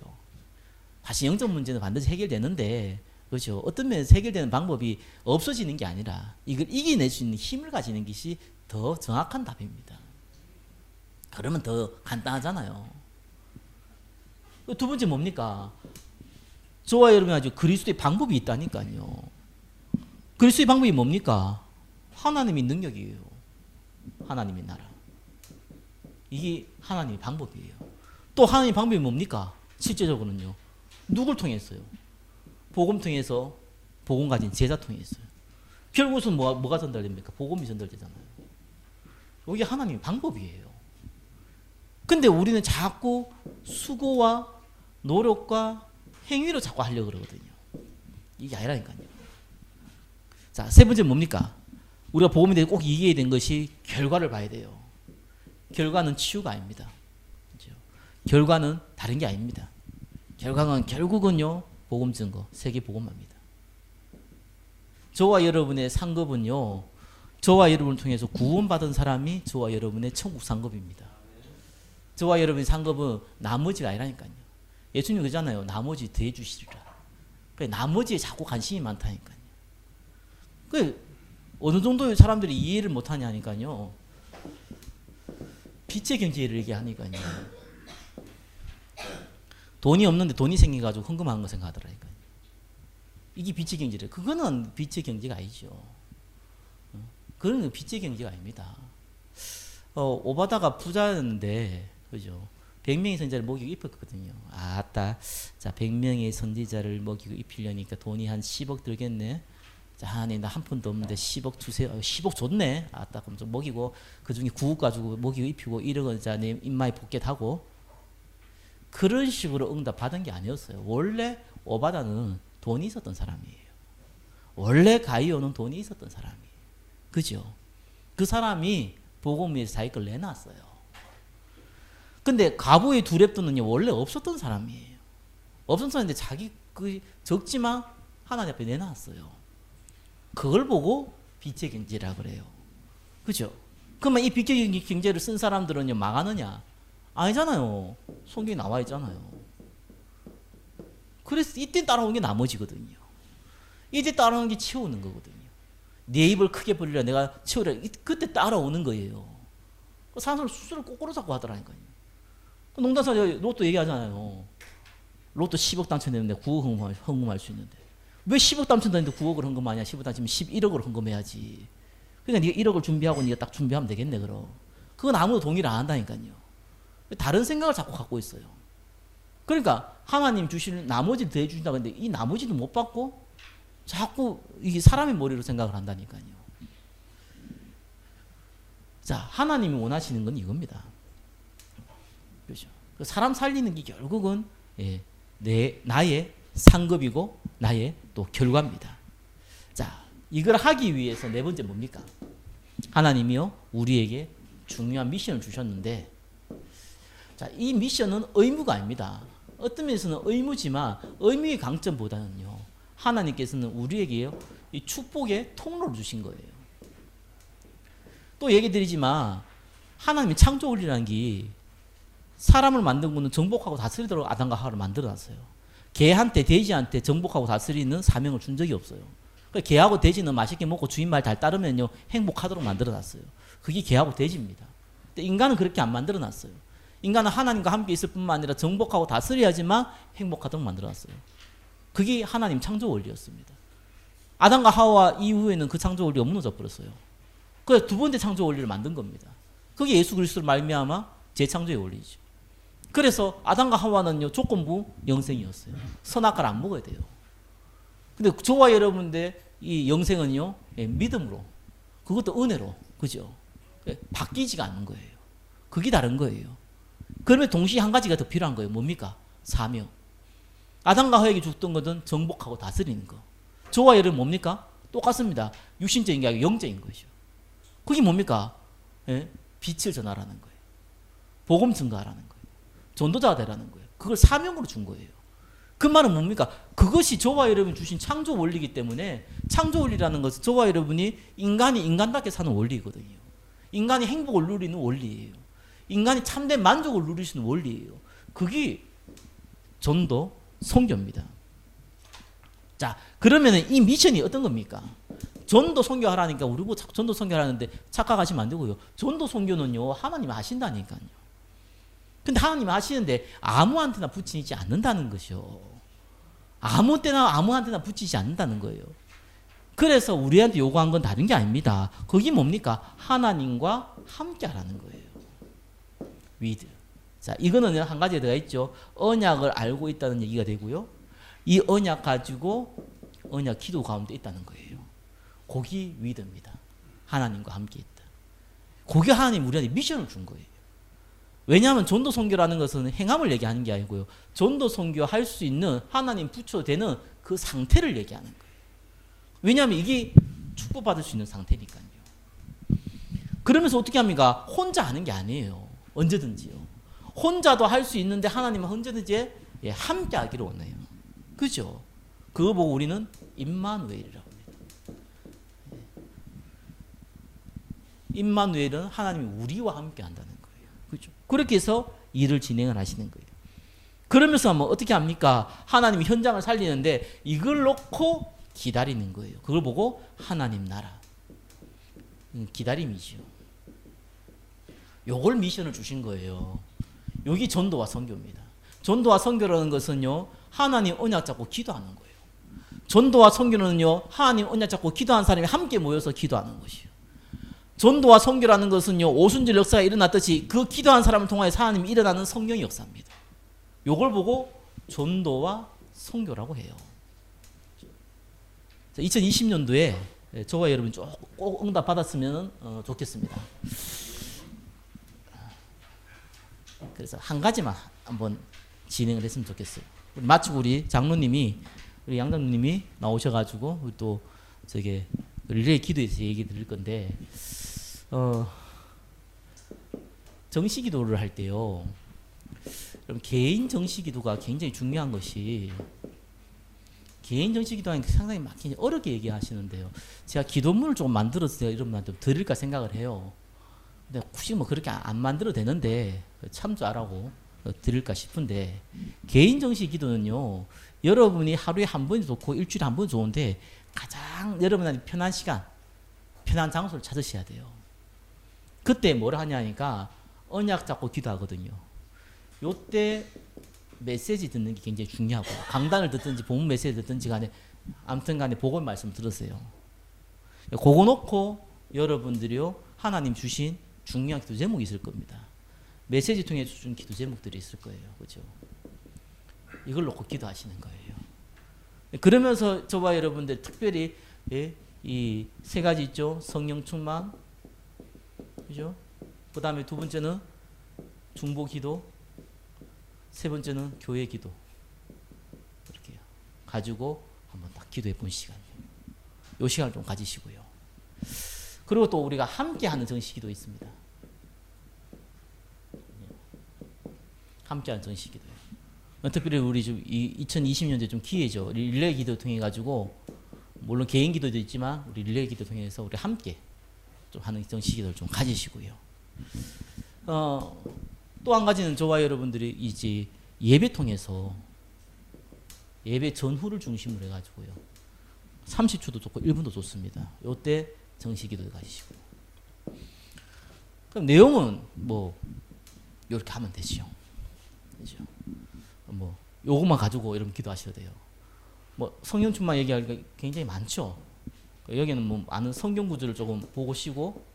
사실 영적 문제는 반드시 해결되는데. 그렇죠. 어떤 면에서 해결되는 방법이 없어지는 게 아니라 이걸 이겨낼 수 있는 힘을 가지는 것이 더 정확한 답입니다. 그러면 더 간단하잖아요. 두 번째 뭡니까? 저와 여러분이 아주 그리스도의 방법이 있다니까요. 그리스도의 방법이 뭡니까? 하나님의 능력이에요. 하나님의 나라. 이게 하나님의 방법이에요. 또 하나님의 방법이 뭡니까? 실제적으로는요. 누굴 통해서요? 복음 통해서, 복음 가진 제자 통해서요. 결국은 뭐가 전달됩니까? 복음이 전달되잖아요. 이게 하나님의 방법이에요. 근데 우리는 자꾸 수고와 노력과 행위로 자꾸 하려고 그러거든요. 이게 아니라니까요. 자, 세 번째 뭡니까? 우리가 복음에 대해 꼭 이해해야 되는 것이 결과를 봐야 돼요. 결과는 치유가 아닙니다. 그렇죠? 결과는 다른 게 아닙니다. 결과는 결국은요, 복음 증거, 세계 복음화입니다. 저와 여러분의 상급은요, 저와 여러분을 통해서 구원받은 사람이 저와 여러분의 천국 상급입니다. 저와 여러분의 상급은 나머지가 아니라니까요. 예수님 그러잖아요. 나머지 더해 주시리라. 그래, 나머지에 자꾸 관심이 많다니까요. 그 어느 정도의 사람들이 이해를 못하냐니까요. 빛의 경제를 얘기하니까요. 돈이 없는데 돈이 생겨가지고 헌금하는 거 생각하더라니까요. 이게 빛의 경제래. 그거는 빛의 경제가 아니죠. 그런 빛의 경제가 아닙니다. 오바다가 부자였는데, 그죠? 100명의 선지자를 먹이고 입혔거든요. 아따, 자, 100명의 선지자를 먹이고 입히려니까 돈이 한 10억 들겠네. 자, 나 한 푼도 없는데 10억 주세요. 10억 좋네. 아따, 그럼 좀 먹이고, 그 중에 9억 가지고 먹이고 입히고 1억은 자, 내 입마에 포켓하고. 그런 식으로 응답 받은 게 아니었어요. 원래 오바다는 돈이 있었던 사람이에요. 원래 가이오는 돈이 있었던 사람이에요. 그죠? 그 사람이 복음 위해서 자기 걸 내놨어요. 근데 가부의 두렙도는요, 원래 없었던 사람이에요. 없었던 사람인데 자기 그 적지만 하나님 앞에 내놨어요. 그걸 보고 빛의 경제라 그래요. 그죠? 그러면 이 빛의 경제를 쓴 사람들은요, 망하느냐? 아니잖아요. 성경에 나와 있잖아요. 그래서 이때 따라오는 게 나머지거든요. 이때 따라오는 게 채우는 거거든요. 내 입을 크게 벌리라 내가 채우라. 그때 따라오는 거예요. 사람들은 수수를 거꾸로 잡고 하더라니까요. 농담사 로또 얘기하잖아요. 로또 10억 당첨됐는데 9억 헌금할 수 있는데 왜 10억 당첨됐는데 9억을 헌금하냐. 10억 당첨이면 11억을 헌금해야지. 그러니까 네가 1억을 준비하고 네가 딱 준비하면 되겠네. 그럼 그건 아무도 동의를 안 한다니까요. 다른 생각을 자꾸 갖고 있어요. 그러니까 하나님 주실 나머지를 더해 주신다고 했는데 이 나머지도 못 받고 자꾸 이게 사람의 머리로 생각을 한다니까요. 자, 하나님이 원하시는 건 이겁니다. 그렇죠? 사람 살리는 게 결국은 나의 상급이고 나의 또 결과입니다. 자, 이걸 하기 위해서 네 번째 뭡니까? 하나님이요 우리에게 중요한 미션을 주셨는데, 자, 이 미션은 의무가 아닙니다. 어떤 면에서는 의무지만 의무의 강점보다는요, 하나님께서는 우리에게요 이 축복의 통로를 주신 거예요. 또 얘기 드리지만 하나님이 창조 원리라는 게 사람을 만든 거는 정복하고 다스리도록 아담과 하와를 만들어놨어요. 개한테 돼지한테 정복하고 다스리는 사명을 준 적이 없어요. 그러니까 개하고 돼지는 맛있게 먹고 주인 말 잘 따르면요 행복하도록 만들어놨어요. 그게 개하고 돼지입니다. 근데 인간은 그렇게 안 만들어놨어요. 인간은 하나님과 함께 있을 뿐만 아니라 정복하고 다스려야지만 행복하도록 만들어놨어요. 그게 하나님 창조 원리였습니다. 아담과 하와 이후에는 그 창조 원리가 무너져 버렸어요. 그래서 두 번째 창조 원리를 만든 겁니다. 그게 예수 그리스도를 말미암아 재창조의 원리죠. 그래서 아담과 하와는요 조건부 영생이었어요. 선악과를 안 먹어야 돼요. 근데 저와 여러분들 이 영생은요 믿음으로, 그것도 은혜로, 그죠? 바뀌지가 않는 거예요. 그게 다른 거예요. 그러면 동시에 한 가지가 더 필요한 거예요. 뭡니까? 사명. 아담과 하와에게 줬던 것은 정복하고 다스리는 거. 저와 여러분 뭡니까? 똑같습니다. 육신적인 게 아니고 영적인 것이죠. 그게 뭡니까? 빛을 전하라는 거예요. 복음 증거하라는 거예요. 전도자가 되라는 거예요. 그걸 사명으로 준 거예요. 그 말은 뭡니까? 그것이 저와 여러분이 주신 창조 원리이기 때문에 창조 원리라는 것은 저와 여러분이 인간이 인간답게 사는 원리거든요. 인간이 행복을 누리는 원리예요. 인간이 참된 만족을 누리시는 원리예요. 그게 전도, 선교입니다. 자, 그러면 이 미션이 어떤 겁니까? 전도 선교하라니까 우리 뭐 전도 선교하라는데 착각하시면 안 되고요. 전도 선교는요 하나님이 하신다니까요. 근데 하나님이 하시는데 아무한테나 붙이지 않는다는 것이요. 아무 때나 아무한테나 붙이지 않는다는 거예요. 그래서 우리한테 요구한 건 다른 게 아닙니다. 그게 뭡니까? 하나님과 함께 하라는 거예요. with. 자, 이거는 한 가지 들어가 있죠. 언약을 알고 있다는 얘기가 되고요. 이 언약 가지고 언약 기도 가운데 있다는 거예요. 거기 with입니다. 하나님과 함께 있다. 거기 하나님 우리한테 미션을 준 거예요. 왜냐하면 전도 선교라는 것은 행함을 얘기하는 게 아니고요. 전도 선교할 수 있는 하나님 부처되는 그 상태를 얘기하는 거예요. 왜냐하면 이게 축복받을 수 있는 상태니까요. 그러면서 어떻게 합니까? 혼자 하는 게 아니에요. 언제든지요. 혼자도 할 수 있는데 하나님은 언제든지 함께 하기를 원해요. 그죠? 그거 보고 우리는 임마누엘이라고 합니다. 임마누엘은 하나님이 우리와 함께 한다는 거예요. 그렇죠? 그렇게 해서 일을 진행을 하시는 거예요. 그러면서 뭐 어떻게 합니까? 하나님이 현장을 살리는데 이걸 놓고 기다리는 거예요. 그걸 보고 하나님 나라. 기다림이죠. 요걸 미션을 주신 거예요. 여기 전도와 선교입니다. 전도와 선교라는 것은요, 하나님 언약 잡고 기도하는 거예요. 전도와 선교는요, 하나님 언약 잡고 기도하는 사람이 함께 모여서 기도하는 것이요. 전도와 선교라는 것은요, 오순절 역사가 일어났듯이 그 기도하는 사람을 통하여 하나님이 일어나는 성령의 역사입니다. 요걸 보고 전도와 선교라고 해요. 2020년도에 저와 여러분 꼭 응답 받았으면 좋겠습니다. 그래서 한 가지만 한번 진행을 했으면 좋겠어요. 마치고 우리 장로님이, 우리 양장로님이 나오셔가지고 우리 또 저게 릴레이 기도에서 얘기 드릴 건데, 정시 기도를 할 때요, 여러분 개인 정시 기도가 굉장히 중요한 것이, 개인 정시 기도하는 게 상당히 막 어렵게 얘기하시는데요. 제가 기도문을 좀 만들어서 여러분한테 드릴까 생각을 해요. 근데 굳이 뭐 그렇게 안 만들어도 되는데 참조하라고 드릴까 싶은데, 개인 정시 기도는요, 여러분이 하루에 한 번이 좋고 일주일에 한 번 좋은데 가장 여러분한테 편한 시간, 편한 장소를 찾으셔야 돼요. 그때 뭘 하냐니까 언약 잡고 기도하거든요. 요때 메시지 듣는 게 굉장히 중요하고, 강단을 듣든지 본문 메시지 듣든지 간에 아무튼 간에 복음 말씀 들으세요. 그거 놓고 여러분들이요, 하나님 주신 중요한 기도 제목이 있을 겁니다. 메시지 통해 준 기도 제목들이 있을 거예요. 그죠? 이걸 놓고 기도하시는 거예요. 그러면서 저와 여러분들 특별히 이 세 가지 있죠. 성령 충만, 그죠? 그 다음에 두 번째는 중보 기도, 세 번째는 교회 기도, 이렇게 가지고 한번 딱 기도해 본 시간이에요. 이 시간을 좀 가지시고요. 그리고 또 우리가 함께 하는 정시 기도 있습니다. 함께 하는 정시 기도예요. 특별히 우리 좀 2020년도에 좀 기회죠. 릴레이 기도 통해 가지고, 물론 개인 기도도 있지만 우리 릴레이 기도 통해서 우리 함께 좀 하는 정시 기도를 좀 가지시고요. 또 한 가지는 저와 여러분들이 이제 예배 통해서 예배 전후를 중심으로 해가지고요, 30초도 좋고 1분도 좋습니다. 요때 정시 기도를 가지시고요. 그럼 내용은 뭐 이렇게 하면 되죠. 그죠? 뭐 요것만 가지고 여러분 기도하셔도 돼요. 뭐 성령 충만 얘기하기가 굉장히 많죠. 여기는 뭐 아는 성경 구절을 조금 보고 쉬고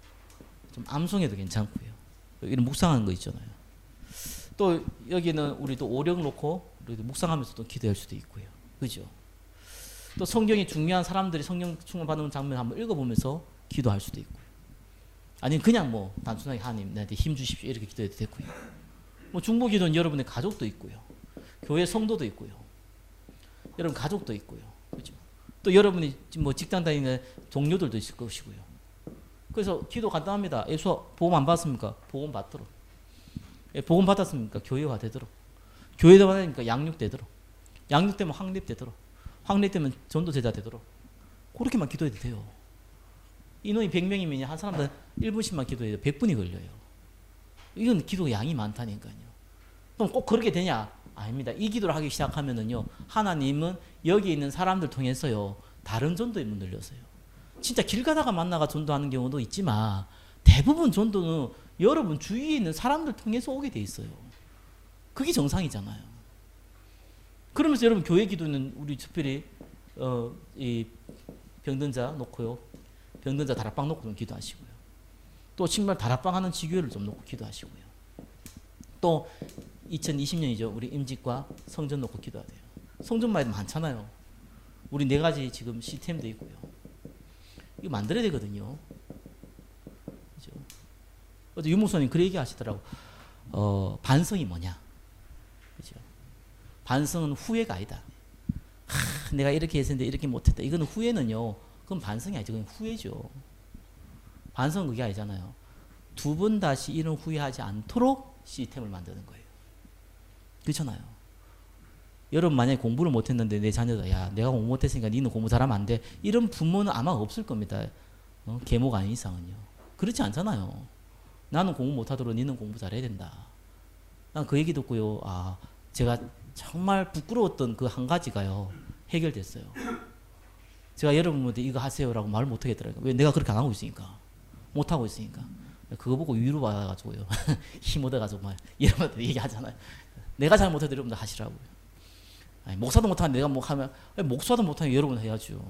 좀 암송해도 괜찮고요. 이런 묵상하는 거 있잖아요. 또 여기는 우리도 오령 놓고 우리도 묵상하면서 또 기도할 수도 있고요. 그죠? 또 성경이 중요한 사람들이 성령 충만 받는 장면 한번 읽어보면서 기도할 수도 있고요. 아니면 그냥 뭐 단순하게 하나님 나한테 힘 주십시오 이렇게 기도해도 되고요. 뭐 중보 기도는 여러분의 가족도 있고요. 교회 성도도 있고요. 여러분 가족도 있고요. 그죠? 또 여러분이 뭐 직장 다니는 동료들도 있을 것이고요. 그래서 기도 간단합니다. 예수 보험 안 받았습니까? 보험 받도록. 보험 받았습니까? 교회화 되도록. 교회화 받으니까 양육되도록. 양육되면 확립되도록. 확립되면 전도제자 되도록. 그렇게만 기도해도 돼요. 인원이 100명이면 한 사람들 1분씩만 기도해도 100분이 걸려요. 이건 기도 양이 많다니까요. 그럼 꼭 그렇게 되냐? 아닙니다. 이 기도를 하기 시작하면은요, 하나님은 여기 있는 사람들 통해서요, 다른 전도의 문을 열어요. 진짜 길 가다가 만나가 전도하는 경우도 있지만 대부분 전도는 여러분 주위에 있는 사람들 통해서 오게 돼 있어요. 그게 정상이잖아요. 그러면서 여러분 교회 기도는 우리 특별히 이 병든자 놓고요, 병든자 다락방 놓고 좀 기도하시고요. 또 정말 다락방 하는 지교회를 좀 놓고 기도하시고요. 또 2020년이죠. 우리 임직과 성전 놓고 기도해야 돼요. 성전만 해도 많잖아요. 우리 4가지 지금 시스템도 있고요. 이거 만들어야 되거든요. 그죠? 어제 유목사님 그 얘기 하시더라고. 반성이 뭐냐? 그죠? 반성은 후회가 아니다. 내가 이렇게 했었는데 이렇게 못했다. 이거는 후회는요, 그건 반성이 아니죠. 그건 후회죠. 반성은 그게 아니잖아요. 2번 다시 이런 후회하지 않도록 시스템을 만드는 거예요. 그렇잖아요. 여러분 만약에 공부를 못했는데 내 자녀가 야 내가 공부 못했으니까 니는 공부 잘하면 안 돼. 이런 부모는 아마 없을 겁니다. 계모가 아닌 이상은요. 그렇지 않잖아요. 나는 공부 못하도록 너는 공부 잘해야 된다. 난 그 얘기 듣고요. 제가 정말 부끄러웠던 그 한 가지가요. 해결됐어요. 제가 여러분한테 이거 하세요라고 말을 못 하겠더라고요. 왜? 내가 그렇게 안 하고 있으니까. 못 하고 있으니까. 그거 보고 위로 받아가지고요. 힘 얻어가지고 막 여러분한테 얘기하잖아요. 내가 잘 못해도 여러분들 하시라고요. 아니, 목사도 못하는데 내가 뭐 하면, 목사도 못하면 여러분 해야죠.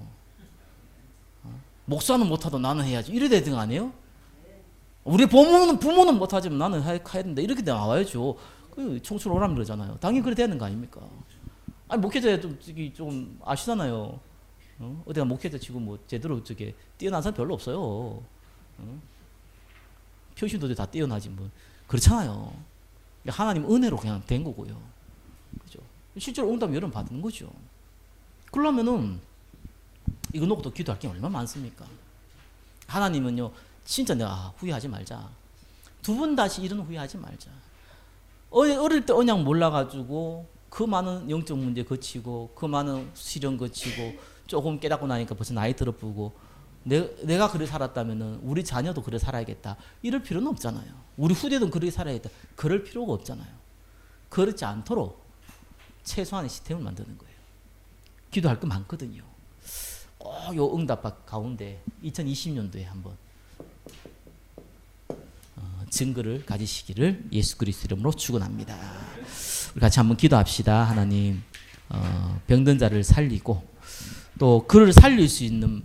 목사는 못하도 나는 해야지. 이래 되는 거 아니에요? 우리 부모는 못하지만 나는 해야 된다. 이렇게 나와야죠. 그 청출 오라면 그러잖아요. 당연히 그래 되는 거 아닙니까? 아니, 목회자 좀 아시잖아요. 어디가 목회자 치고 뭐 제대로 뛰어난 사람 별로 없어요. 표시도들 다 뛰어나지 뭐. 그렇잖아요. 하나님 은혜로 그냥 된 거고요. 그죠? 실제로 응답 여러분 받는 거죠. 그러면은 이거 놓고도 기도할 게 얼마나 많습니까? 하나님은요, 진짜 내가 후회하지 말자. 두 번 다시 이런 후회하지 말자. 어릴 때 언약 몰라가지고 그 많은 영적 문제 거치고 그 많은 시련 거치고 조금 깨닫고 나니까 벌써 나이 들어보고 내가 그래 살았다면은 우리 자녀도 그래 살아야겠다. 이럴 필요는 없잖아요. 우리 후대도 그렇게 살아야겠다. 그럴 필요가 없잖아요. 그렇지 않도록 최소한의 시스템을 만드는 거예요. 기도할 거 많거든요. 요 응답 가운데 2020년도에 한번 증거를 가지시기를 예수 그리스도 이름으로 축원합니다. 우리 같이 한번 기도합시다. 하나님, 병든 자를 살리고 또 그를 살릴 수 있는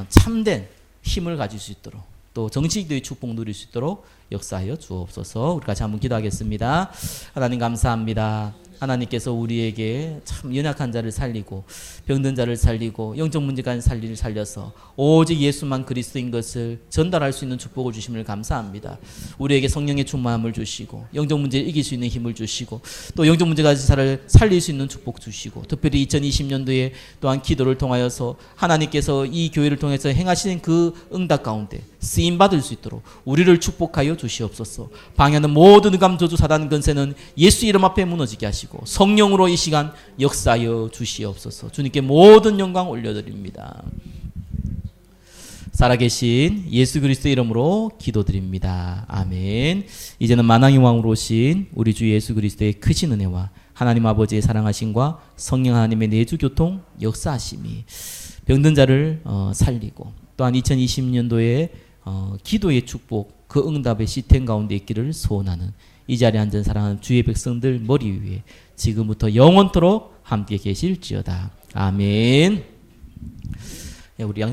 참된 힘을 가질 수 있도록 또 정치기도의 축복 누릴 수 있도록 역사하여 주옵소서. 우리 같이 한번 기도하겠습니다. 하나님 감사합니다. 하나님께서 우리에게 참 연약한 자를 살리고 병든 자를 살리고 영적 문제가 살리를 살려서 오직 예수만 그리스도인 것을 전달할 수 있는 축복을 주심을 감사합니다. 우리에게 성령의 충만함을 주시고 영적 문제를 이길 수 있는 힘을 주시고 또 영적 문제 가진 자를 살릴 수 있는 축복 주시고 특별히 2020년도에 또한 기도를 통하여서 하나님께서 이 교회를 통해서 행하시는 그 응답 가운데 쓰임받을 수 있도록 우리를 축복하여 주시옵소서. 방해하는 모든 감저주 사단 근세는 예수 이름 앞에 무너지게 하시고 성령으로 이 시간 역사하여 주시옵소서. 주님께 모든 영광 올려드립니다. 살아계신 예수 그리스도 이름으로 기도드립니다. 아멘. 이제는 만왕의 왕으로 오신 우리 주 예수 그리스도의 크신 은혜와 하나님 아버지의 사랑하심과 성령 하나님의 내주 교통 역사하심이 병든 자를 살리고 또한 2020년도에 기도의 축복 그 응답의 시스템 가운데 있기를 소원하는 이 자리에 앉은 사랑하는 주의 백성들 머리 위에 지금부터 영원토록 함께 계실지어다. 아멘. 우리 양신